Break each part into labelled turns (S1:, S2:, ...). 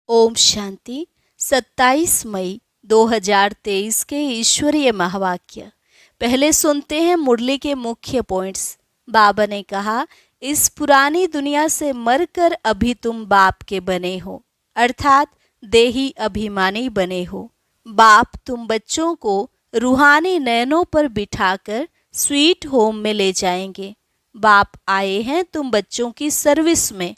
S1: ओम शांति। 27 मई 2023 के ईश्वरीय महावाक्य। पहले सुनते हैं मुरली के मुख्य पॉइंट्स। बाबा ने कहा, इस पुरानी दुनिया से मरकर अभी तुम बाप के बने हो, अर्थात देही अभिमानी बने हो। बाप तुम बच्चों को रूहानी नयनों पर बिठाकर स्वीट होम में ले जाएंगे। बाप आए हैं तुम बच्चों की सर्विस में।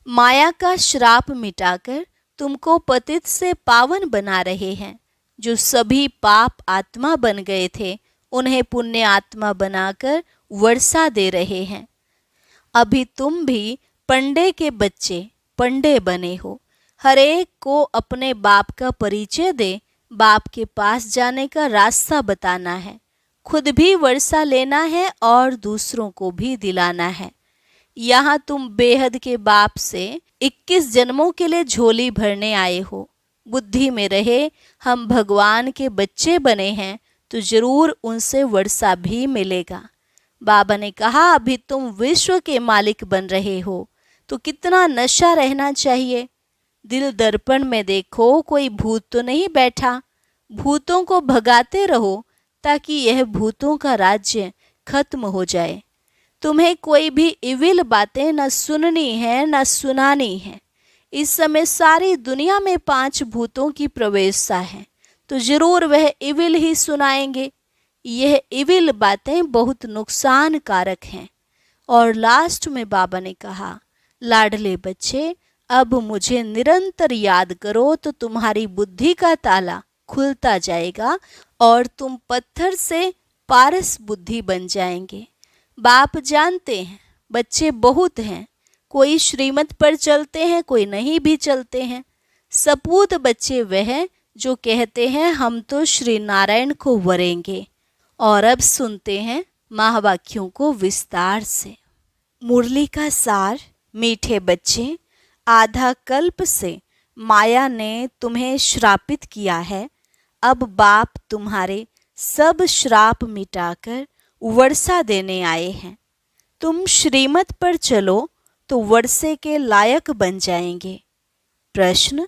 S1: माया का श्राप मिटाकर तुमको पतित से पावन बना रहे हैं। जो सभी पाप आत्मा बन गए थे, उन्हें पुण्य आत्मा बनाकर वर्षा दे रहे हैं। अभी तुम भी पंडे के बच्चे पंडे बने हो। हर एक को अपने बाप का परिचय दे बाप के पास जाने का रास्ता बताना है। खुद भी वर्षा लेना है और दूसरों को भी दिलाना है। यहाँ तुम बेहद के बाप से 21 जन्मों के लिए झोली भरने आए हो। बुद्धि में रहे हम भगवान के बच्चे बने हैं तो जरूर उनसे वर्षा भी मिलेगा। बाबा ने कहा, अभी तुम विश्व के मालिक बन रहे हो तो कितना नशा रहना चाहिए। दिल दर्पण में देखो, कोई भूत तो नहीं बैठा। भूतों को भगाते रहो ताकि यह भूतों का राज्य खत्म हो जाए। तुम्हें कोई भी इविल बातें न सुननी है न सुनानी है। इस समय सारी दुनिया में 5 भूतों की प्रवेशता है तो जरूर वह इविल ही सुनाएंगे। यह इविल बातें बहुत नुकसान कारक हैं। और लास्ट में बाबा ने कहा, लाडले बच्चे, अब मुझे निरंतर याद करो तो तुम्हारी बुद्धि का ताला खुलता जाएगा और तुम पत्थर से पारस बुद्धि बन जाएंगे। बाप जानते हैं बच्चे बहुत हैं, कोई श्रीमत पर चलते हैं, कोई नहीं भी चलते हैं। सपूत बच्चे वह जो कहते हैं हम तो श्री नारायण को वरेंगे। और अब सुनते हैं महावाक्यों को विस्तार से। मुरली का सार। मीठे बच्चे, आधा कल्प से माया ने तुम्हें श्रापित किया है। अब बाप तुम्हारे सब श्राप मिटाकर वर्षा देने आए हैं। तुम श्रीमत पर चलो तो वर्षे के लायक बन जाएंगे। प्रश्न,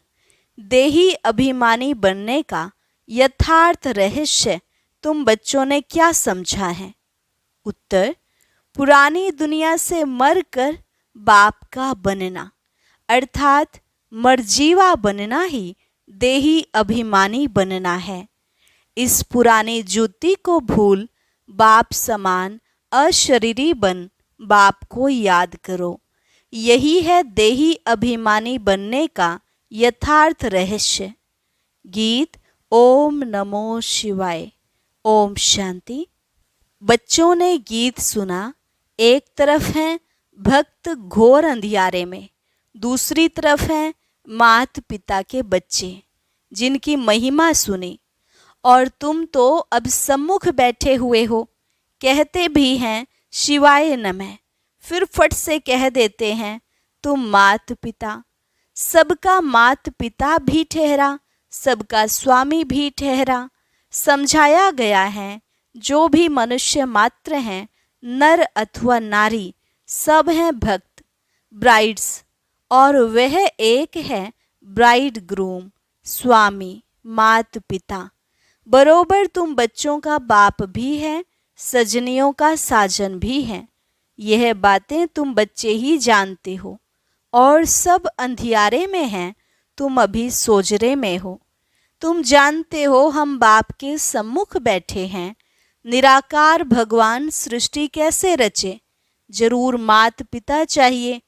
S1: देही अभिमानी बनने का यथार्थ रहस्य तुम बच्चों ने क्या समझा है? उत्तर, पुरानी दुनिया से मरकर बाप का बनना अर्थात मरजीवा बनना ही देही अभिमानी बनना है। इस पुरानी ज्योति को भूल बाप समान अशरीरी बन बाप को याद करो। यही है देही अभिमानी बनने का यथार्थ रहस्य। गीत। ओम नमो शिवाय। ओम शांति। बच्चों ने गीत सुना। एक तरफ हैं भक्त घोर अंधियारे में, दूसरी तरफ हैं मात पिता के बच्चे जिनकी महिमा सुनी। और तुम तो अब सम्मुख बैठे हुए हो, कहते भी हैं शिवाय नमः, फिर फट से कह देते हैं तुम मात पिता। सबका मात पिता भी ठहरा, सबका स्वामी भी ठहरा। समझाया गया है जो भी मनुष्य मात्र हैं, नर अथवा नारी, सब हैं भक्त ब्राइड्स। और वह एक है ब्राइड ग्रूम, स्वामी, मात पिता। बरोबर तुम बच्चों का बाप भी है, सजनियों का साजन भी है। यह बातें तुम बच्चे ही जानते हो और सब अंधियारे में हैं, तुम अभी सोजरे में हो। तुम जानते हो हम बाप के सम्मुख बैठे हैं। निराकार भगवान सृष्टि कैसे रचे? जरूर मात पिता चाहिए।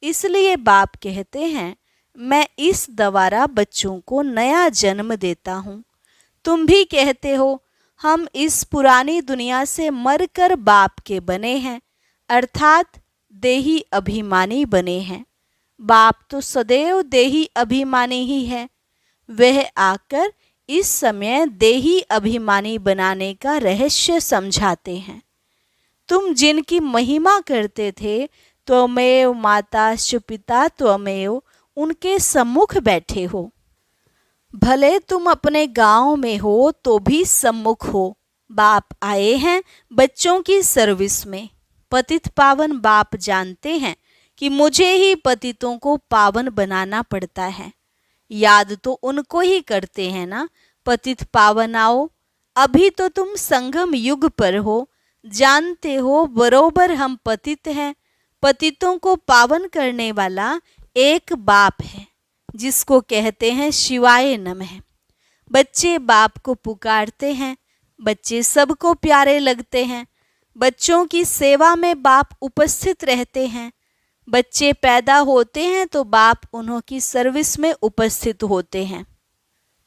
S1: इसलिए बाप कहते हैं मैं इस द्वारा बच्चों को नया जन्म देता हूँ। तुम भी कहते हो हम इस पुरानी दुनिया से मरकर बाप के बने हैं, अर्थात देही अभिमानी बने हैं। बाप तो सदैव देही अभिमानी ही है। वह आकर इस समय देही अभिमानी बनाने का रहस्य समझाते हैं। तुम जिनकी महिमा करते थे, त्वमेव माताश्च पिता त्वमेव, उनके सम्मुख बैठे हो। भले तुम अपने गांव में हो तो भी सम्मुख हो। बाप आए हैं बच्चों की सर्विस में। पतित पावन बाप जानते हैं कि मुझे ही पतितों को पावन बनाना पड़ता है। याद तो उनको ही करते हैं ना। पतित पावन आओ, अभी तो तुम संगम युग पर हो, जानते हो बरोबर हम पतित हैं। पतितों को पावन करने वाला एक बाप है, जिसको कहते हैं शिवाय नमः। बच्चे बाप को पुकारते हैं, बच्चे सबको प्यारे लगते हैं। बच्चों की सेवा में बाप उपस्थित रहते हैं। बच्चे पैदा होते हैं तो बाप उन्हों की सर्विस में उपस्थित होते हैं।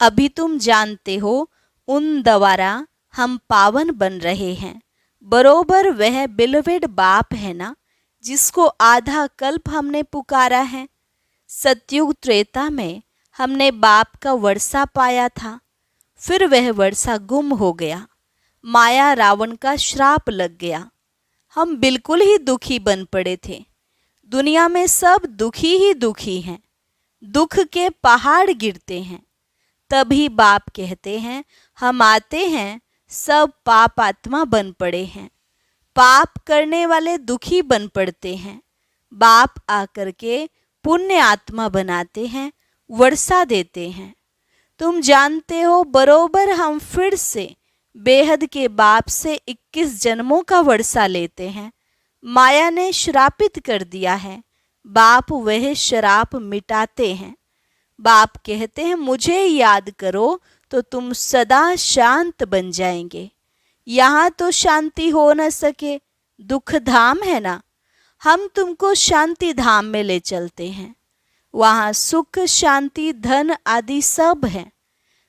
S1: अभी तुम जानते हो उन द्वारा हम पावन बन रहे हैं। बरोबर वह बिलवेड बाप है ना, जिसको आधा कल्प हमने पुकारा है। सतयुग त्रेता में हमने बाप का वर्षा पाया था, फिर वह वर्षा गुम हो गया। माया रावण का श्राप लग गया। हम बिल्कुल ही दुखी बन पड़े थे। दुनिया में सब दुखी ही दुखी हैं, दुख के पहाड़ गिरते हैं। तभी बाप कहते हैं हम आते हैं, सब पाप आत्मा बन पड़े हैं। पाप करने वाले दुखी बन पड़ते हैं। बाप आकर के पुण्य आत्मा बनाते हैं, वर्षा देते हैं। तुम जानते हो बरोबर हम फिर से बेहद के बाप से 21 जन्मों का वर्षा लेते हैं। माया ने श्रापित कर दिया है, बाप वह श्राप मिटाते हैं। बाप कहते हैं मुझे याद करो तो तुम सदा शांत बन जाएंगे। यहाँ तो शांति हो न सके, दुख धाम है ना। हम तुमको शांति धाम में ले चलते हैं। वहाँ सुख शांति धन आदि सब है।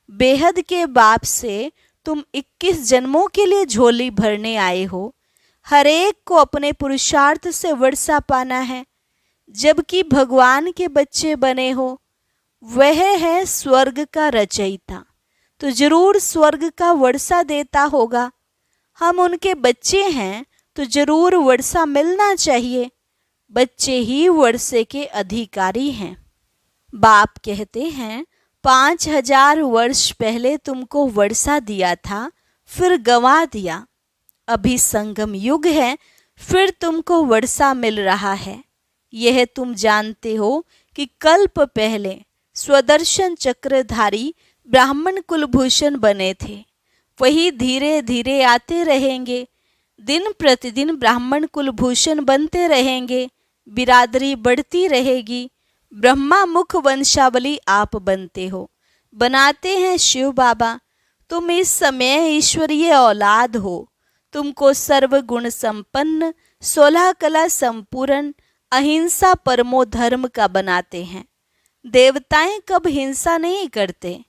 S1: बेहद के बाप से तुम 21 जन्मों के लिए झोली भरने आए हो। हर एक को अपने पुरुषार्थ से वर्षा पाना है। जबकि भगवान के बच्चे बने हो, वह है स्वर्ग का रचयिता, तो जरूर स्वर्ग का वर्षा देता होगा। हम उनके बच्चे हैं तो जरूर वर्षा मिलना चाहिए। बच्चे ही वर्षे के अधिकारी हैं। बाप कहते हैं 5000 वर्ष पहले तुमको वर्षा दिया था, फिर गंवा दिया। अभी संगम युग है, फिर तुमको वर्षा मिल रहा है। यह तुम जानते हो कि कल्प पहले स्वदर्शन चक्रधारी ब्राह्मण कुलभूषण बने थे, वही धीरे धीरे आते रहेंगे। दिन प्रतिदिन ब्राह्मण कुलभूषण बनते रहेंगे, बिरादरी बढ़ती रहेगी। ब्रह्मा मुख वंशावली आप बनते हो, बनाते हैं शिव बाबा। तुम इस समय ईश्वरीय औलाद हो। तुमको सर्वगुण संपन्न, 16 कला संपूर्ण, अहिंसा परमो धर्म का बनाते हैं। देवताएं कब हिंसा नहीं करते।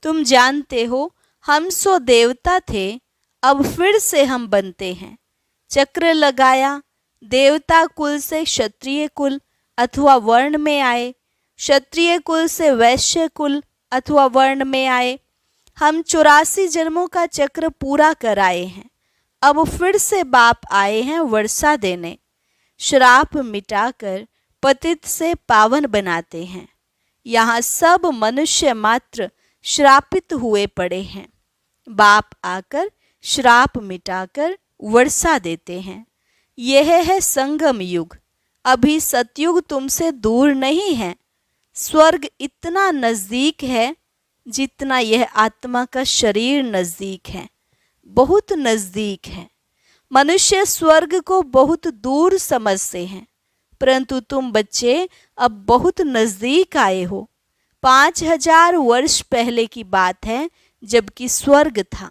S1: तुम जानते हो हम सो देवता थे, अब फिर से हम बनते हैं। चक्र लगाया, देवता कुल से क्षत्रिय कुल अथवा वर्ण में आए, क्षत्रिय कुल से वैश्य कुल अथवा वर्ण में आए। हम 84 जन्मों का चक्र पूरा कराए हैं। अब फिर से बाप आए हैं वर्षा देने। श्राप मिटाकर पतित से पावन बनाते हैं। यहाँ सब मनुष्य मात्र श्रापित हुए पड़े हैं। बाप आकर श्राप मिटाकर वर्षा देते हैं। यह है संगम युग। अभी सतयुग तुमसे दूर नहीं है। स्वर्ग इतना नज़दीक है जितना यह आत्मा का शरीर नज़दीक है, बहुत नज़दीक है। मनुष्य स्वर्ग को बहुत दूर समझते हैं, परंतु तुम बच्चे अब बहुत नज़दीक आए हो। 5000 वर्ष पहले की बात है, जबकि स्वर्ग था।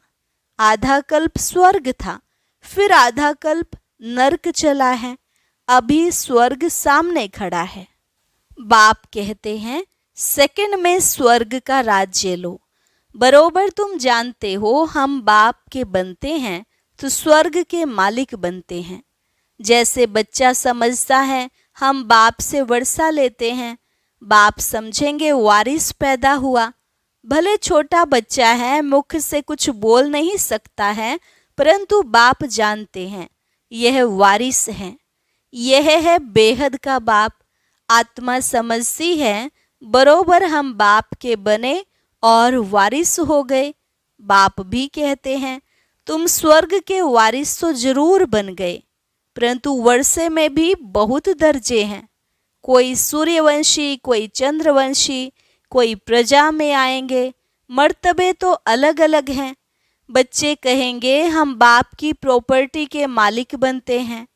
S1: आधा कल्प स्वर्ग था, फिर आधा कल्प नरक चला है। अभी स्वर्ग सामने खड़ा है। बाप कहते हैं सेकंड में स्वर्ग का राज्य लो। बरोबर तुम जानते हो हम बाप के बनते हैं तो स्वर्ग के मालिक बनते हैं। जैसे बच्चा समझता है हम बाप से वर्षा लेते हैं, बाप समझेंगे वारिस पैदा हुआ। भले छोटा बच्चा है, मुख से कुछ बोल नहीं सकता है, परंतु बाप जानते हैं यह वारिस है। यह है बेहद का बाप। आत्मा समझती है बरोबर हम बाप के बने और वारिस हो गए। बाप भी कहते हैं तुम स्वर्ग के वारिस तो जरूर बन गए, परंतु वर्षे में भी बहुत दर्जे हैं। कोई सूर्यवंशी, कोई चंद्रवंशी, कोई प्रजा में आएंगे। मर्तबे तो अलग अलग हैं। बच्चे कहेंगे हम बाप की प्रॉपर्टी के मालिक बनते हैं।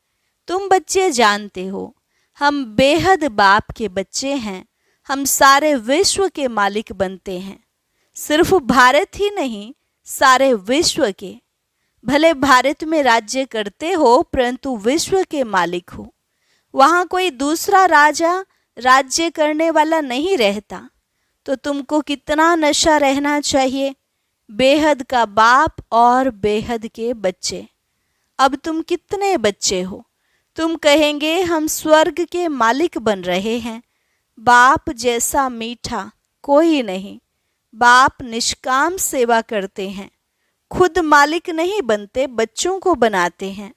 S1: तुम बच्चे जानते हो हम बेहद बाप के बच्चे हैं। हम सारे विश्व के मालिक बनते हैं। सिर्फ भारत ही नहीं, सारे विश्व के। भले भारत में राज्य करते हो परंतु विश्व के मालिक हो। वहाँ कोई दूसरा राजा राज्य करने वाला नहीं रहता। तो तुमको कितना नशा रहना चाहिए। बेहद का बाप और बेहद के बच्चे। अब तुम कितने बच्चे हो। तुम कहेंगे हम स्वर्ग के मालिक बन रहे हैं। बाप जैसा मीठा कोई नहीं। बाप निष्काम सेवा करते हैं। खुद मालिक नहीं बनते, बच्चों को बनाते हैं।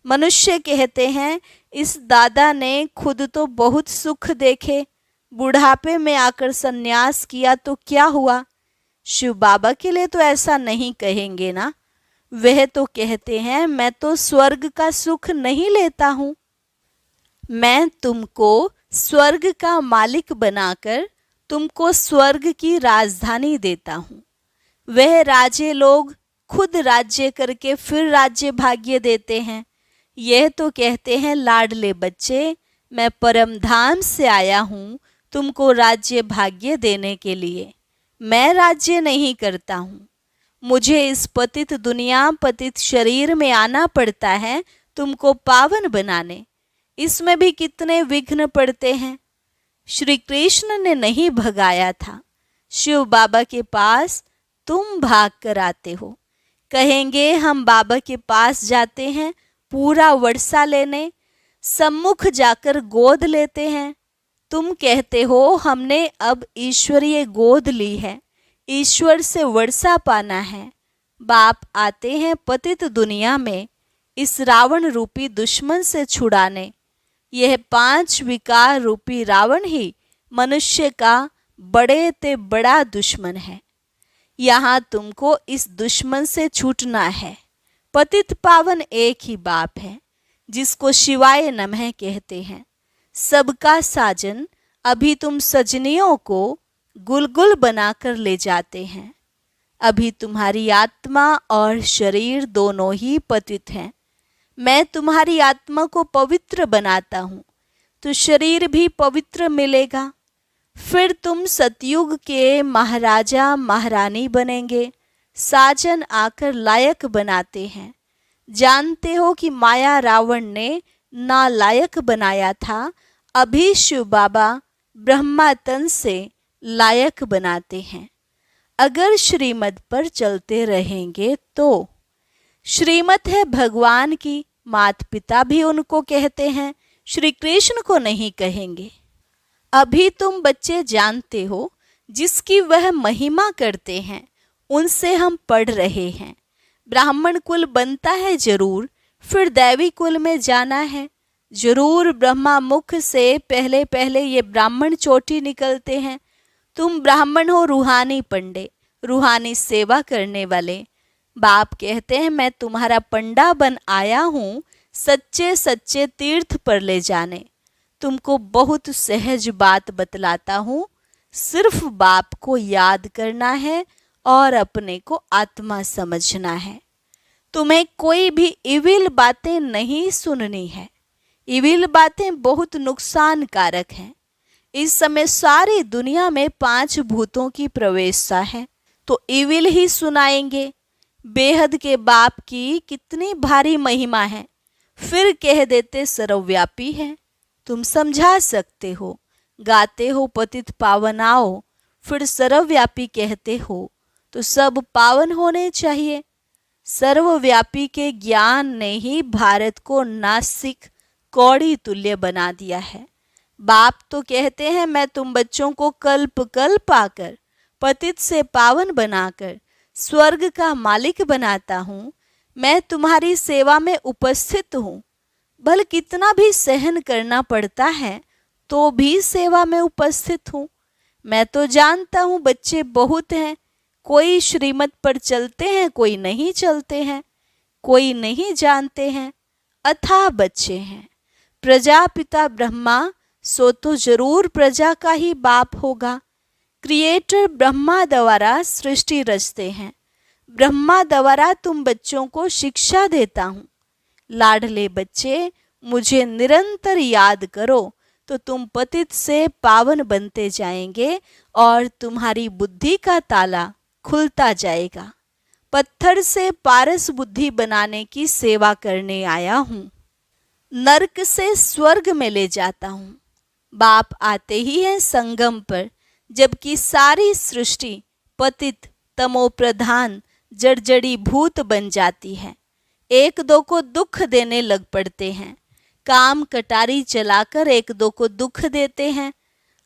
S1: मनुष्य कहते हैं इस दादा ने खुद तो बहुत सुख देखे, बुढ़ापे में आकर सन्यास किया तो क्या हुआ। शिव बाबा के लिए तो ऐसा नहीं कहेंगे ना। वह तो कहते हैं मैं तो स्वर्ग का सुख नहीं लेता हूँ। मैं तुमको स्वर्ग का मालिक बनाकर तुमको स्वर्ग की राजधानी देता हूँ। वह राजे लोग खुद राज्य करके फिर राज्य भाग्य देते हैं। यह तो कहते हैं लाडले बच्चे मैं परम धाम से आया हूँ तुमको राज्य भाग्य देने के लिए। मैं राज्य नहीं करता हूँ। मुझे इस पतित दुनिया पतित शरीर में आना पड़ता है तुमको पावन बनाने। इसमें भी कितने विघ्न पड़ते हैं। श्री कृष्ण ने नहीं भगाया था। शिव बाबा के पास तुम भाग कर आते हो। कहेंगे हम बाबा के पास जाते हैं पूरा वर्षा लेने, सम्मुख जाकर गोद लेते हैं। तुम कहते हो हमने अब ईश्वरीय गोद ली है, ईश्वर से वर्षा पाना है। बाप आते हैं पतित दुनिया में इस रावण रूपी दुश्मन से छुड़ाने। यह 5 विकार रूपी रावण ही मनुष्य का बड़े ते बड़ा दुश्मन है। यहाँ तुमको इस दुश्मन से छूटना है। पतित पावन एक ही बाप है जिसको शिवाय नमः कहते हैं। सबका साजन अभी तुम सजनियों को गुलगुल बनाकर ले जाते हैं। अभी तुम्हारी आत्मा और शरीर दोनों ही पतित हैं। मैं तुम्हारी आत्मा को पवित्र बनाता हूँ तो शरीर भी पवित्र मिलेगा। फिर तुम सतयुग के महाराजा महारानी बनेंगे। साजन आकर लायक बनाते हैं। जानते हो कि माया रावण ने नालायक बनाया था। अभी शिव बाबा ब्रह्मा तन से लायक बनाते हैं। अगर श्रीमत पर चलते रहेंगे तो। श्रीमत है भगवान की, माता पिता भी उनको कहते हैं, श्री कृष्ण को नहीं कहेंगे। अभी तुम बच्चे जानते हो जिसकी वह महिमा करते हैं उनसे हम पढ़ रहे हैं। ब्राह्मण कुल बनता है जरूर, फिर दैवी कुल में जाना है जरूर। ब्रह्मा मुख से पहले पहले ये ब्राह्मण चोटी निकलते हैं। तुम ब्राह्मण हो रूहानी पंडे, रूहानी सेवा करने वाले। बाप कहते हैं मैं तुम्हारा पंडा बन आया हूँ सच्चे सच्चे तीर्थ पर ले जाने। तुमको बहुत सहज बात बतलाता हूँ। सिर्फ बाप को याद करना है और अपने को आत्मा समझना है। तुम्हें कोई भी इविल बातें नहीं सुननी है। इविल बातें बहुत नुकसानकारक हैं। इस समय सारी दुनिया में 5 भूतों की प्रवेशता है तो इविल ही सुनाएंगे। बेहद के बाप की कितनी भारी महिमा है, फिर कह देते सर्वव्यापी है। तुम समझा सकते हो, गाते हो पतित पावन आओ, फिर सर्वव्यापी कहते हो तो सब पावन होने चाहिए। सर्वव्यापी के ज्ञान ने ही भारत को नास्तिक कौड़ी तुल्य बना दिया है। बाप तो कहते हैं मैं तुम बच्चों को कल्प कल्प आकर पतित से पावन बनाकर स्वर्ग का मालिक बनाता हूँ। मैं तुम्हारी सेवा में उपस्थित हूँ। भले कितना भी सहन करना पड़ता है तो भी सेवा में उपस्थित हूँ। मैं तो जानता हूँ बच्चे बहुत हैं। कोई श्रीमत पर चलते हैं, कोई नहीं चलते हैं, कोई नहीं जानते हैं। अथाह बच्चे हैं। प्रजापिता ब्रह्मा सो तो जरूर प्रजा का ही बाप होगा। क्रिएटर ब्रह्मा द्वारा सृष्टि रचते हैं। ब्रह्मा द्वारा तुम बच्चों को शिक्षा देता हूँ। लाडले बच्चे, मुझे निरंतर याद करो तो तुम पतित से पावन बनते जाएंगे और तुम्हारी बुद्धि का ताला खुलता जाएगा। पत्थर से पारस बुद्धि बनाने की सेवा करने आया हूँ। नरक से स्वर्ग में ले जाता हूँ। बाप आते ही हैं संगम पर, जबकि सारी सृष्टि पतित तमोप्रधान जड़जड़ी भूत बन जाती है। एक दो को दुख देने लग पड़ते हैं। काम कटारी चलाकर एक दो को दुख देते हैं।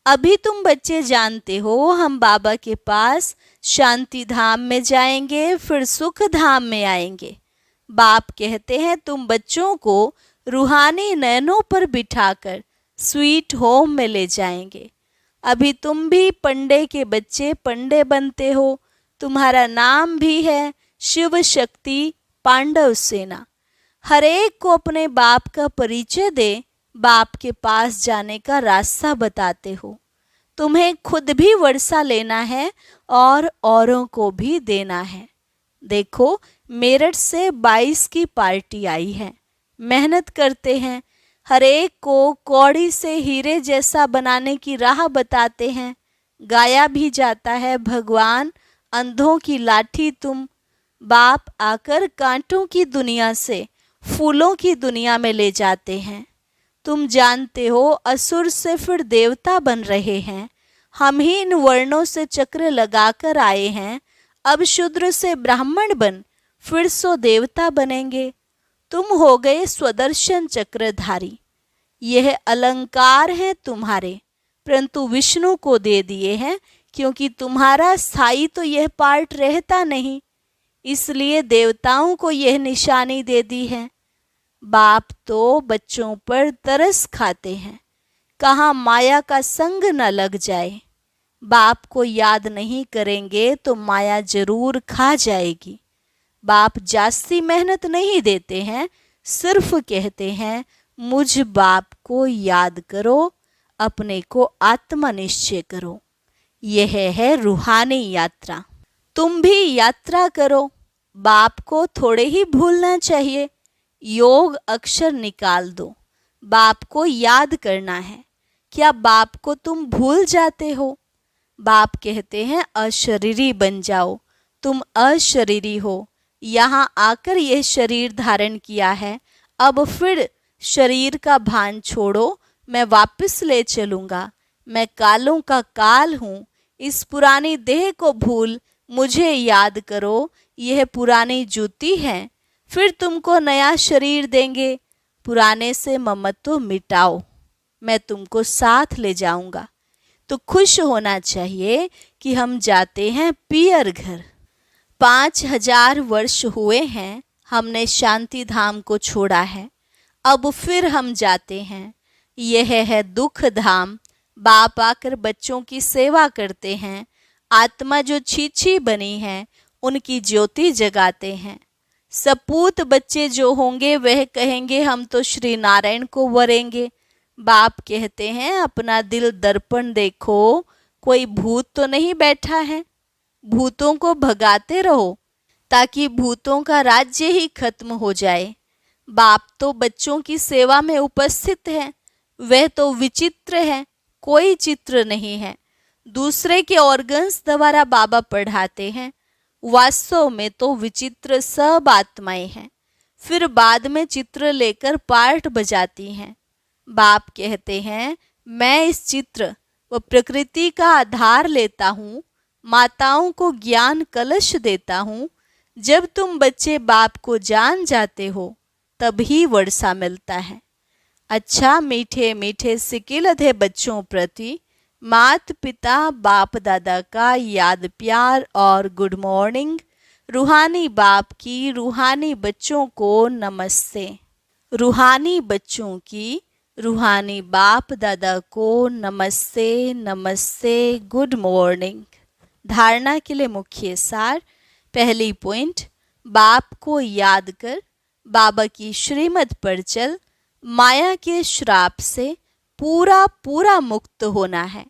S1: अभी तुम बच्चे जानते हो हम बाबा के पास शांति धाम में जाएंगे, फिर सुख धाम में आएंगे। बाप कहते हैं तुम बच्चों को रूहानी नयनों पर बिठाकर स्वीट होम में ले जाएंगे। अभी तुम भी पंडे के बच्चे पंडे बनते हो। तुम्हारा नाम भी है शिव शक्ति पांडव सेना। हर एक को अपने बाप का परिचय दे बाप के पास जाने का रास्ता बताते हो। तुम्हें खुद भी वर्षा लेना है और औरों को भी देना है। देखो, मेरठ से 22 की पार्टी आई है। मेहनत करते हैं। हर एक को कौड़ी से हीरे जैसा बनाने की राह बताते हैं। गाया भी जाता है भगवान अंधों की लाठी तुम। बाप आकर कांटों की दुनिया से फूलों की दुनिया में ले जाते हैं। तुम जानते हो असुर से फिर देवता बन रहे हैं। हम ही इन वर्णों से चक्र लगाकर आए हैं। अब शूद्र से ब्राह्मण बन फिर सो देवता बनेंगे। तुम हो गए स्वदर्शन चक्रधारी। यह अलंकार हैं तुम्हारे, परंतु विष्णु को दे दिए हैं, क्योंकि तुम्हारा स्थायी तो यह पार्ट रहता नहीं, इसलिए देवताओं को यह निशानी दे दी है। बाप तो बच्चों पर तरस खाते हैं, कहाँ माया का संग न लग जाए। बाप को याद नहीं करेंगे तो माया जरूर खा जाएगी। बाप जास्ती मेहनत नहीं देते हैं, सिर्फ कहते हैं मुझ बाप को याद करो, अपने को आत्मा निश्चय करो। यह है रूहानी यात्रा। तुम भी यात्रा करो। बाप को थोड़े ही भूलना चाहिए। योग अक्षर निकाल दो। बाप को याद करना है। क्या बाप को तुम भूल जाते हो? बाप कहते हैं अशरीरी बन जाओ। तुम अशरीरी हो। यहाँ आकर यह शरीर धारण किया है। अब फिर शरीर का भान छोड़ो, मैं वापस ले चलूँगा। मैं कालों का काल हूँ। इस पुरानी देह को भूल मुझे याद करो। यह पुरानी जूती है, फिर तुमको नया शरीर देंगे। पुराने से ममत्व मिटाओ, मैं तुमको साथ ले जाऊंगा। तो खुश होना चाहिए कि हम जाते हैं पियर घर। 5000 वर्ष हुए हैं हमने शांति धाम को छोड़ा है। अब फिर हम जाते हैं। यह है दुख धाम। बाप आकर बच्चों की सेवा करते हैं। आत्मा जो छीछी बनी है उनकी ज्योति जगाते हैं। सपूत बच्चे जो होंगे वह कहेंगे हम तो श्री नारायण को वरेंगे। बाप कहते हैं अपना दिल दर्पण देखो, कोई भूत तो नहीं बैठा है। भूतों को भगाते रहो ताकि भूतों का राज्य ही खत्म हो जाए। बाप तो बच्चों की सेवा में उपस्थित है। वह तो विचित्र है, कोई चित्र नहीं है। दूसरे के ऑर्गन्स द्वारा बाबा पढ़ाते हैं। वास्तव में तो विचित्र सब आत्माएं हैं, फिर बाद में चित्र लेकर पार्ट बजाती हैं। बाप कहते हैं मैं इस चित्र व प्रकृति का आधार लेता हूँ, माताओं को ज्ञान कलश देता हूँ। जब तुम बच्चे बाप को जान जाते हो तभी वर्षा मिलता है। अच्छा मीठे मीठे सिकिलधे बच्चों प्रति मात पिता बाप दादा का याद प्यार और गुड मॉर्निंग। रूहानी बाप की रूहानी बच्चों को नमस्ते। रूहानी बच्चों की रूहानी बाप दादा को नमस्ते नमस्ते गुड मॉर्निंग। धारणा के लिए मुख्य सार। पहली पॉइंट, बाप को याद कर बाबा की श्रीमत पर चल। माया के श्राप से पूरा मुक्त होना है।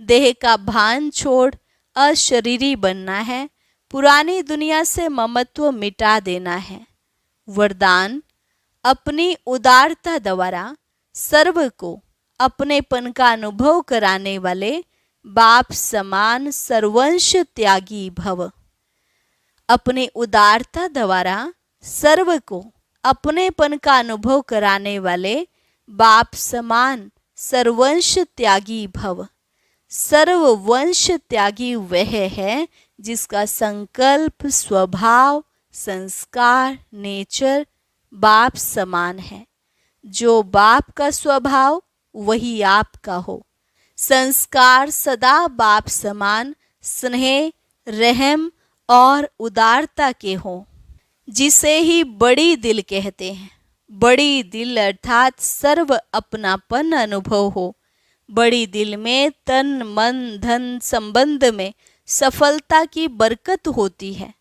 S1: देह का भान छोड़ अशरीरी बनना है। पुरानी दुनिया से ममत्व मिटा देना है। वरदान, अपनी उदारता द्वारा सर्व को अपनेपन का अनुभव कराने वाले बाप समान सर्वंश त्यागी भव। अपनी उदारता द्वारा सर्व को अपनेपन का अनुभव कराने वाले बाप समान सर्वंश त्यागी भव। सर्ववंश त्यागी वह है जिसका संकल्प, स्वभाव, संस्कार, नेचर बाप समान है। जो बाप का स्वभाव वही आपका हो। संस्कार सदा बाप समान स्नेह, रहम और उदारता के हों, जिसे ही बड़ी दिल कहते हैं। बड़ी दिल अर्थात सर्व अपनापन अनुभव हो। बड़ी दिल में तन मन धन संबंध में सफलता की बरकत होती है।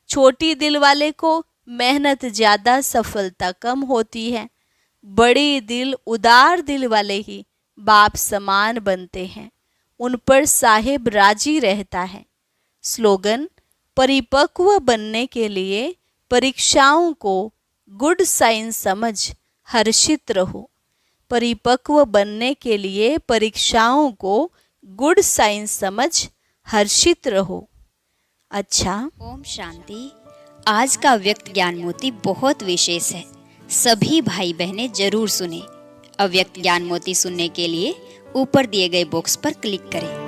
S1: छोटी दिल वाले को मेहनत ज़्यादा, सफलता कम होती है। बड़ी दिल, उदार दिल वाले ही बाप समान बनते हैं। उन पर साहिब राजी रहता है। स्लोगन, परिपक्व बनने के लिए परीक्षाओं को गुड साइन समझ हर्षित रहो। परिपक्व बनने के लिए परीक्षाओं को गुड साइन समझ हर्षित रहो। अच्छा,
S2: ओम शांति। आज का व्यक्त ज्ञान मोती बहुत विशेष है। सभी भाई बहनें जरूर सुने। अव्यक्त ज्ञान मोती सुनने के लिए ऊपर दिए गए बॉक्स पर क्लिक करें।